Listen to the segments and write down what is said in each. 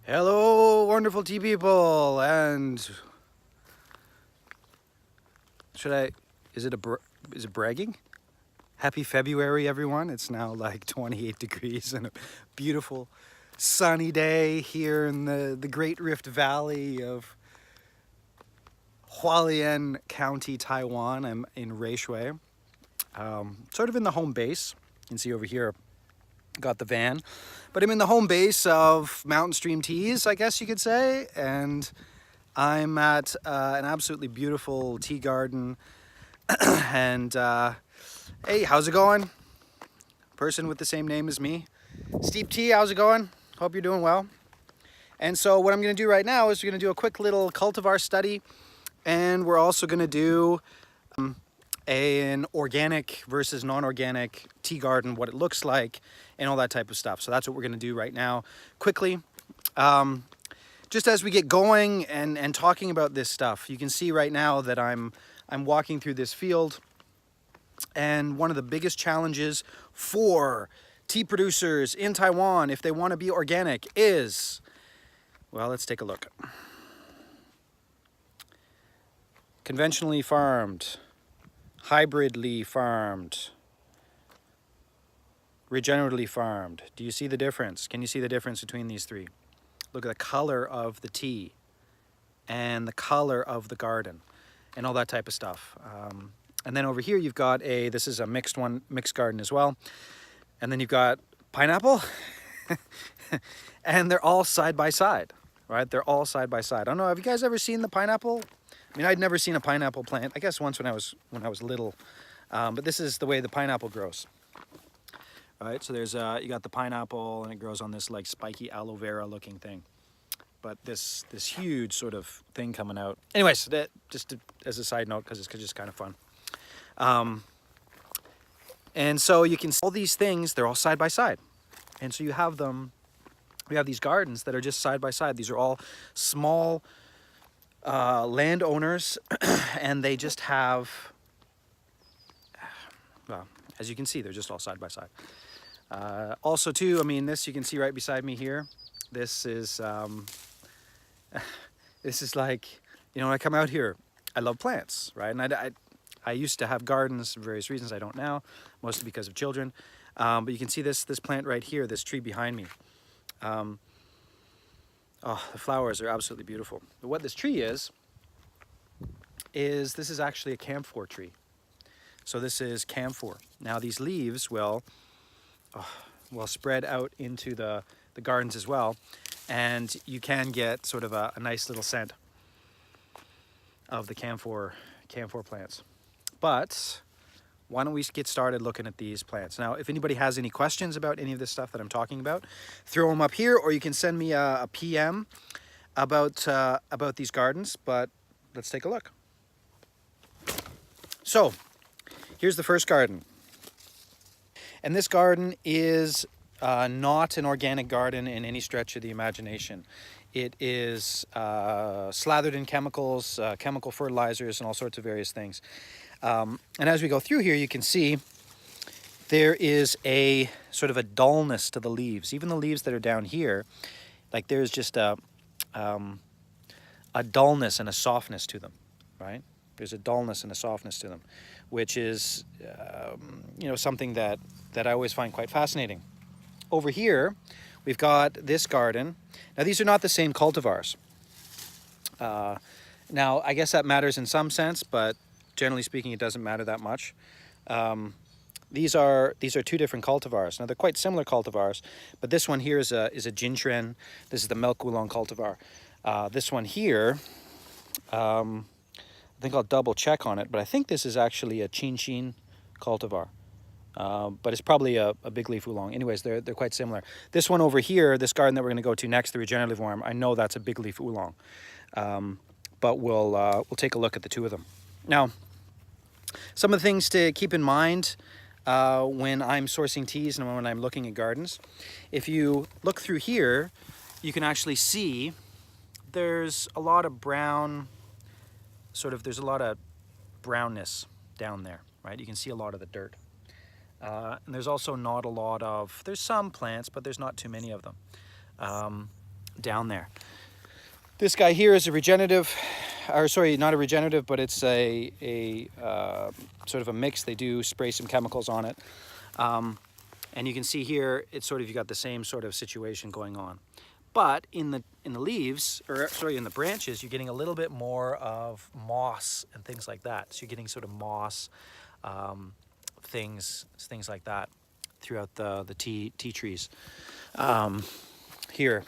Hello, wonderful tea people, and is it bragging? Happy February, everyone. It's now like 28 degrees and a beautiful sunny day here in the Great Rift Valley of Hualien County, Taiwan. I'm in Reishui, sort of in the home base. You can see over here, got the van, but I'm in the home base of Mountain Stream Teas, I guess you could say, and I'm at an absolutely beautiful tea garden. And hey, how's it going? Person with the same name as me. Steep Tea, how's it going? Hope you're doing well. And so what I'm going to do right now is we're going to do a quick little cultivar study, and we're also going to do an organic versus non-organic tea garden, what it looks like, and all that type of stuff. So that's what we're going to do right now, quickly. Just as we get going and talking about this stuff, you can see right now that I'm walking through this field, and one of the biggest challenges for tea producers in Taiwan, if they want to be organic, is, well, let's take a look. Conventionally farmed, hybridly farmed, regeneratively farmed. Do you see the difference? Can you see the difference between these three? Look at the color of the tea and the color of the garden and all that type of stuff. And then over here you've got this is a mixed garden as well. And then you've got pineapple and they're all side by side, right? They're all side by side. I don't know, have you guys ever seen the pineapple? I mean, I'd never seen a pineapple plant. I guess once when I was little, but this is the way the pineapple grows. All right, so there's you got the pineapple and it grows on this like spiky aloe vera looking thing. But this huge sort of thing coming out. Anyways, as a side note, because it's just kind of fun. And so you can see all these things, they're all side by side. And so you have them, we have these gardens that are just side by side. These are all small landowners, and they just have, well, as you can see, they're just all side by side. Also too, I mean, this you can see right beside me here. This is, this is like, you know, when I come out here, I love plants, right? And I used to have gardens for various reasons. I don't now, mostly because of children. But you can see this plant right here, this tree behind me. Oh, the flowers are absolutely beautiful. But what this tree is this is actually a camphor tree. So this is camphor. Now these leaves will spread out into the gardens as well. And you can get sort of a nice little scent of the camphor plants. But why don't we get started looking at these plants? Now, if anybody has any questions about any of this stuff that I'm talking about, throw them up here, or you can send me a PM about these gardens. But let's take a look. So here's the first garden. And this garden is not an organic garden in any stretch of the imagination. It is slathered in chemicals, chemical fertilizers, and all sorts of various things. And as we go through here, you can see there is a sort of a dullness to the leaves. Even the leaves that are down here, like there's just a dullness and a softness to them, right? There's a dullness and a softness to them, which is, you know, something that I always find quite fascinating. Over here, we've got this garden. Now, these are not the same cultivars. Now, I guess that matters in some sense, but generally speaking, it doesn't matter that much. These are two different cultivars. Now, they're quite similar cultivars, but this one here is a Jinchuan. This is the milk oolong cultivar. This one here, I think I'll double check on it, but I think this is actually a Qinshin cultivar. But it's probably a big leaf oolong. Anyways, they're quite similar. This one over here, this garden that we're going to go to next, the regenerative worm, I know that's a big leaf oolong. But we'll take a look at the two of them. Now, some of the things to keep in mind when I'm sourcing teas and when I'm looking at gardens. If you look through here, you can actually see there's a lot of brown, there's a lot of brownness down there, right? You can see a lot of the dirt. And there's also not a lot of, there's some plants, but there's not too many of them. down there. This guy here is a regenerative, or sorry, not a regenerative, but it's a sort of a mix. They do spray some chemicals on it. And you can see here, it's sort of, you got the same sort of situation going on. But in the leaves, or sorry, in the branches, you're getting a little bit more of moss and things like that. So you're getting sort of moss, things like that throughout the tea trees. Here,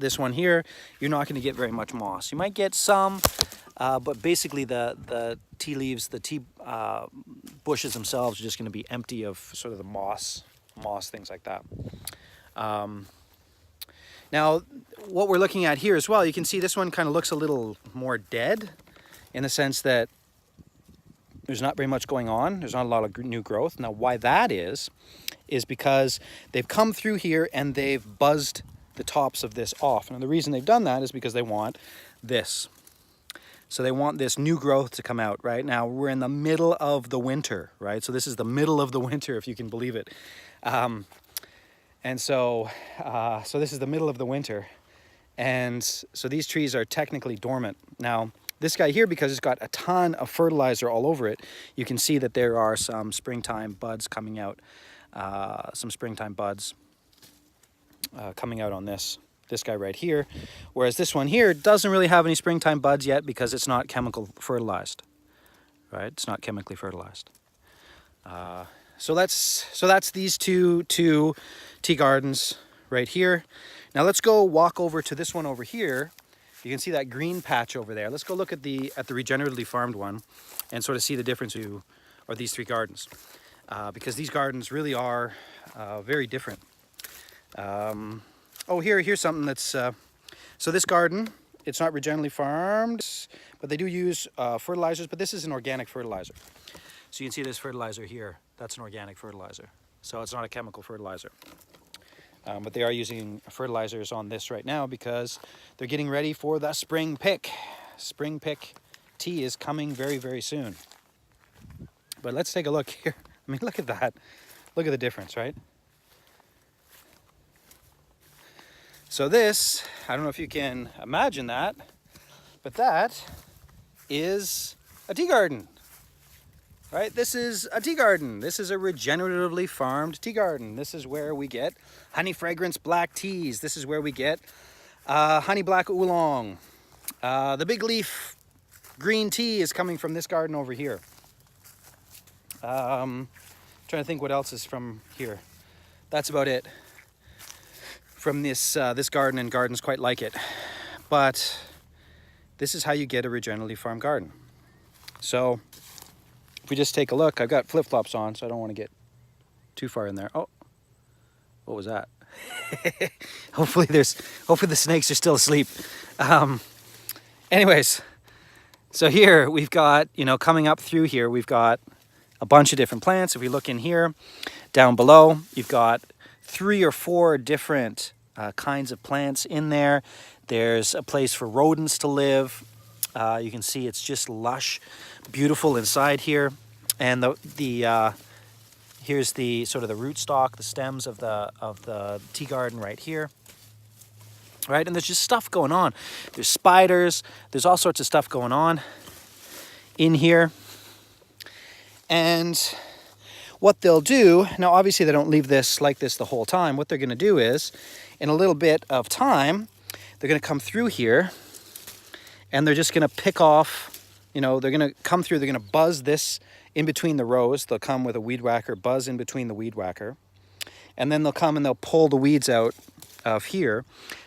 this one here, you're not going to get very much moss. You might get some, but basically the tea leaves, the tea bushes themselves are just going to be empty of sort of the moss, things like that. Now, what we're looking at here as well, you can see this one kind of looks a little more dead in the sense that there's not very much going on. There's not a lot of new growth. Now, why that is because they've come through here and they've buzzed the tops of this off. And the reason they've done that is because they want this. So they want this new growth to come out. Right now, we're in the middle of the winter, right? So this is the middle of the winter, if you can believe it. And so this is the middle of the winter. And so these trees are technically dormant. Now, this guy here, because it's got a ton of fertilizer all over it, you can see that there are some springtime buds coming out. Coming out on this guy right here. Whereas this one here doesn't really have any springtime buds yet because it's not chemical fertilized, right? It's not chemically fertilized. So that's these two tea gardens right here. Now let's go walk over to this one over here. You can see that green patch over there. Let's go look at the regeneratively farmed one and sort of see the difference or these three gardens. Because these gardens really are very different. Here's something that's, so this garden, it's not regeneratively farmed, but they do use fertilizers, but this is an organic fertilizer. So you can see this fertilizer here, that's an organic fertilizer. So it's not a chemical fertilizer. But they are using fertilizers on this right now because they're getting ready for the spring pick. Spring pick tea is coming very, very soon. But let's take a look here. I mean, look at that. Look at the difference, right? So this, I don't know if you can imagine that, but that is a tea garden, right? This is a tea garden. This is a regeneratively farmed tea garden. This is where we get honey fragrance black teas. This is where we get honey black oolong. The big leaf green tea is coming from this garden over here. Trying to think what else is from here. That's about it. From this garden, and gardens quite like it. But this is how you get a regeneratively farmed garden. So if we just take a look, I've got flip-flops on, so I don't want to get too far in there. Oh, what was that? Hopefully the snakes are still asleep. Anyways, so here we've got, coming up through here, we've got a bunch of different plants. If we look in here, down below, you've got 3 or 4 different kinds of plants in there. There's a place for rodents to live. You can see it's just lush, beautiful inside here. And here's the sort of the rootstock, the stems of the tea garden right here. Right, and there's just stuff going on. There's spiders. There's all sorts of stuff going on in here. And what they'll do, now obviously they don't leave this like this the whole time. What they're going to do is, in a little bit of time, they're going to come through here and they're just going to pick off, they're going to come through, they're going to buzz this in between the rows. They'll come with a weed whacker, buzz in between the weed whacker. And then they'll come and they'll pull the weeds out of here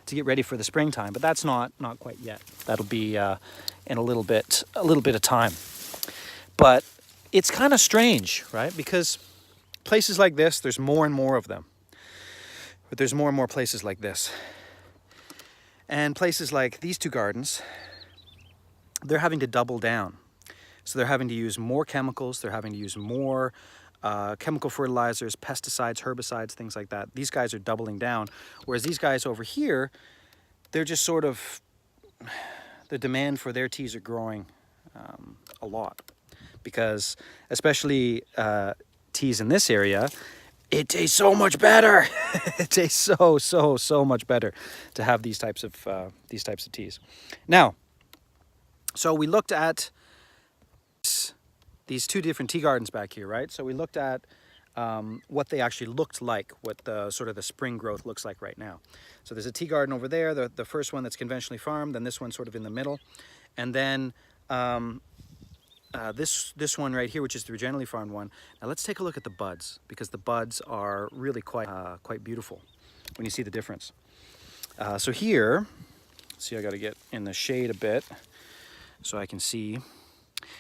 to get ready for the springtime. But that's not quite yet. That'll be in a little bit of time. But it's kind of strange, right? Because places like this, there's more and more of them. But there's more and more places like this. And places like these two gardens, they're having to double down. So they're having to use more chemicals. They're having to use more chemical fertilizers, pesticides, herbicides, things like that. These guys are doubling down. Whereas these guys over here, they're just sort of, the demand for their teas are growing a lot. Because especially teas in this area, it tastes so much better. It tastes so much better to have these types of teas. Now, so we looked at these two different tea gardens back here, right? So we looked at what they actually looked like, what the sort of the spring growth looks like right now. So there's a tea garden over there, the first one that's conventionally farmed, then this one sort of in the middle, and then this one right here, which is the regeneratively farmed one. Now let's take a look at the buds, because the buds are really quite beautiful when you see the difference. So here, see, I got to get in the shade a bit so I can see.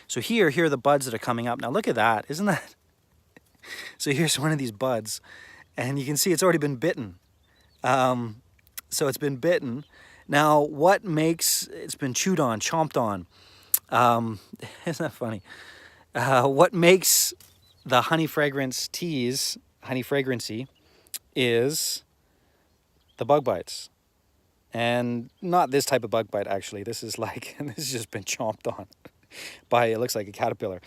So here are the buds that are coming up. Now look at that, isn't that? So here's one of these buds, and you can see it's already been bitten. So it's been bitten. Now what makes, it's been chewed on, chomped on. Isn't that funny? What makes the honey fragrance teas, honey fragrancy, is the bug bites. And not this type of bug bite, actually. This is like, this has just been chomped on by, it looks like a caterpillar.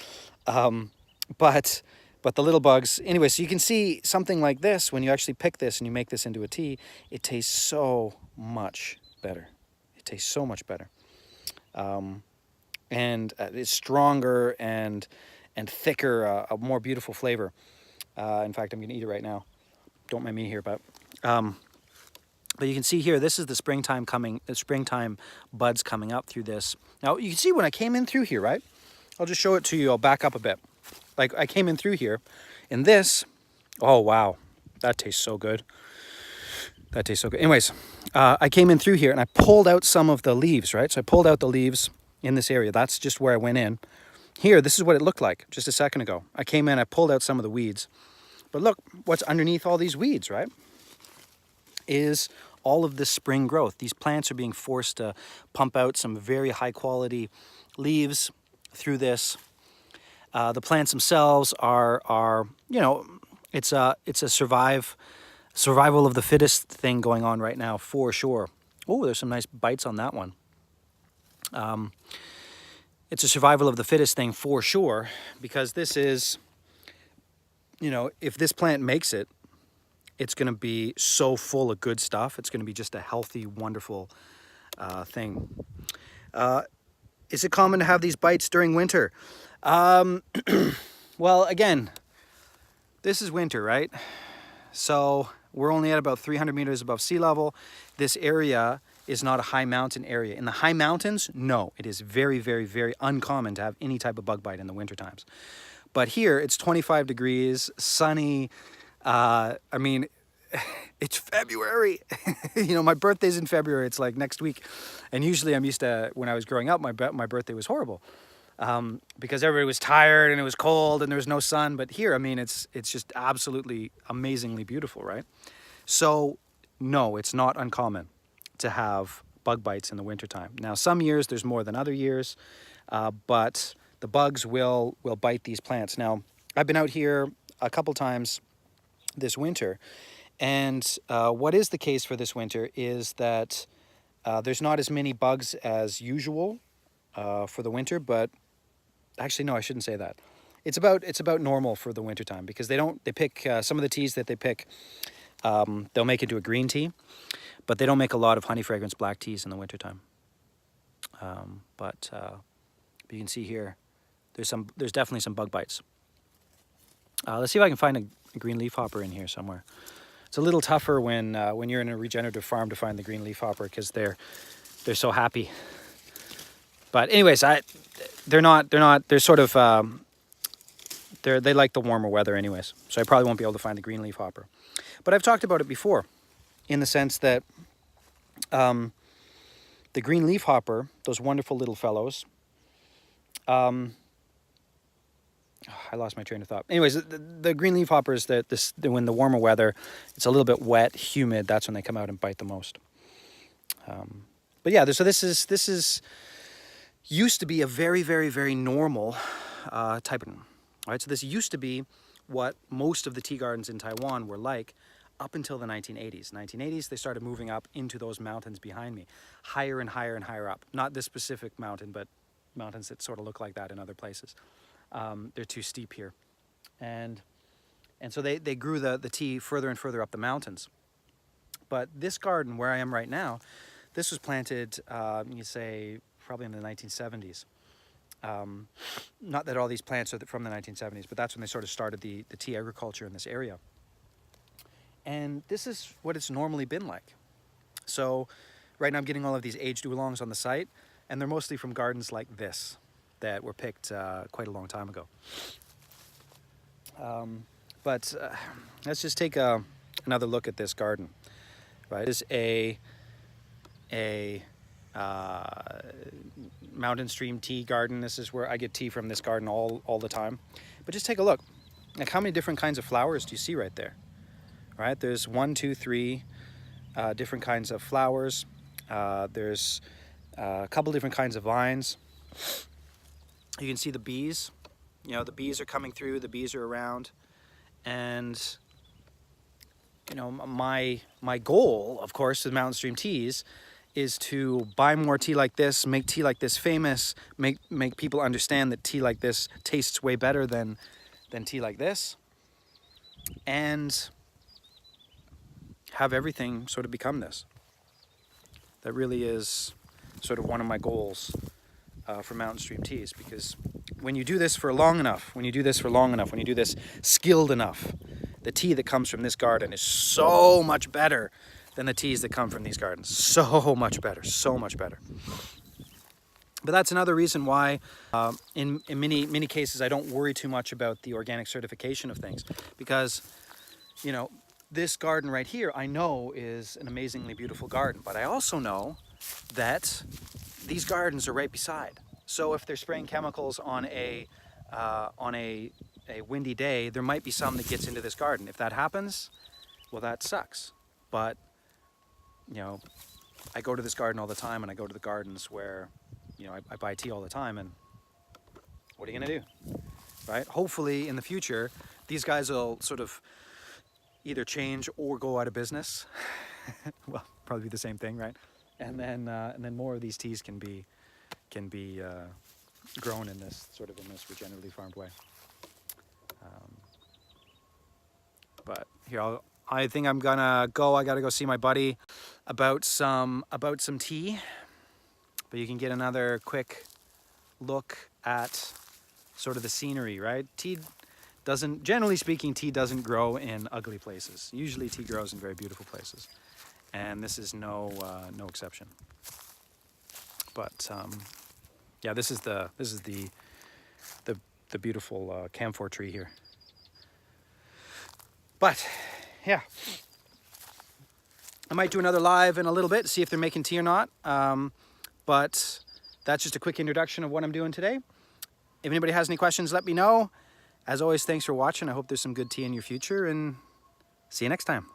But the little bugs, anyway, so you can see something like this, when you actually pick this and you make this into a tea, it tastes so much better. It tastes so much better. And it's stronger and thicker, a more beautiful flavor. In fact, I'm going to eat it right now. Don't mind me here, but you can see here, this is the springtime buds coming up through this. Now you can see when I came in through here, right? I'll just show it to you. I'll back up a bit. Like I came in through here, and this, oh wow, that tastes so good. That tastes so good. Anyways, I came in through here and I pulled out some of the leaves, right? So I pulled out the leaves in this area. That's just where I went in. Here, this is what it looked like just a second ago. I came in, I pulled out some of the weeds. But look, what's underneath all these weeds, right? Is all of this spring growth. These plants are being forced to pump out some very high quality leaves through this. The plants themselves are you know, it's a survival of the fittest thing going on right now for sure. Oh, there's some nice bites on that one. It's a survival of the fittest thing for sure, because this is, you know, if this plant makes it, it's going to be so full of good stuff. It's going to be just a healthy, wonderful thing. Is it common to have these bites during winter? Well, again, this is winter, right? So we're only at about 300 meters above sea level. This area is not a high mountain area. In the high mountains, no, it is very, very, very uncommon to have any type of bug bite in the winter times. But here, it's 25 degrees, sunny. I mean, it's February. You know, my birthday's in February. It's like next week. And usually I'm used to, when I was growing up, my birthday was horrible. Because everybody was tired and it was cold and there was no sun. But here, I mean, it's just absolutely amazingly beautiful, right? So, no, it's not uncommon to have bug bites in the wintertime. Now, some years there's more than other years, but the bugs will bite these plants. Now, I've been out here a couple times this winter, and what is the case for this winter is that there's not as many bugs as usual for the winter, but actually, no, I shouldn't say that. It's about normal for the wintertime, because they pick some of the teas that they pick, they'll make into a green tea, but they don't make a lot of honey fragrance black teas in the wintertime. But you can see here, there's definitely some bug bites. Let's see if I can find a green leafhopper in here somewhere. It's a little tougher when you're in a regenerative farm to find the green leafhopper, because they're so happy. But anyways, they're sort of they like the warmer weather anyways, so I probably won't be able to find the green leafhopper. But I've talked about it before, in the sense that the green leafhopper, those wonderful little fellows, I lost my train of thought. Anyways, the green leafhoppers, when the warmer weather, it's a little bit wet, humid, that's when they come out and bite the most. But yeah, so this is used to be a very, very, very normal type of, all right? So this used to be what most of the tea gardens in Taiwan were like up until the 1980s. 1980s, they started moving up into those mountains behind me, higher and higher and higher up. Not this specific mountain, but mountains that sort of look like that in other places. They're too steep here. And And so they grew the tea further and further up the mountains. But this garden where I am right now, this was planted, you say, probably in the 1970s. Not that all these plants are from the 1970s, but that's when they sort of started the tea agriculture in this area. And this is what it's normally been like. So right now I'm getting all of these aged oolongs on the site, and they're mostly from gardens like this that were picked quite a long time ago. But let's just take another look at this garden. Right, this is a mountain stream tea garden. This is where I get tea from, this garden all the time. But just take a look. Like, how many different kinds of flowers do you see right there? Right, there's 1, 2, 3 different kinds of flowers. There's a couple different kinds of vines. You can see the bees. You know, the bees are coming through, the bees are around. And you know, my goal, of course, with Mountain Stream Teas is to buy more tea like this, make tea like this famous, make people understand that tea like this tastes way better than tea like this, and have everything sort of become this. That really is sort of one of my goals for Mountain Stream Teas, because when you do this for long enough, when you do this skilled enough, the tea that comes from this garden is so much better than the teas that come from these gardens. So much better, so much better. But that's another reason why in many cases I don't worry too much about the organic certification of things, because, you know, this garden right here I know is an amazingly beautiful garden, but I also know that these gardens are right beside. So if they're spraying chemicals on a windy day, there might be some that gets into this garden. If that happens, well, that sucks. But, you know, I go to this garden all the time, and I go to the gardens where, you know, I buy tea all the time, and what are you gonna do, right? Hopefully in the future, these guys will sort of either change or go out of business. Well, probably the same thing, right? And then more of these teas can be grown in this regeneratively farmed way. But here, I think I'm gonna go. I gotta go see my buddy about some tea. But you can get another quick look at sort of the scenery, right? Generally speaking, tea doesn't grow in ugly places. Usually tea grows in very beautiful places. And this is no exception. But yeah, this is the beautiful camphor tree here. But yeah, I might do another live in a little bit, see if they're making tea or not. But that's just a quick introduction of what I'm doing today. If anybody has any questions, let me know. As always, thanks for watching. I hope there's some good tea in your future, and see you next time.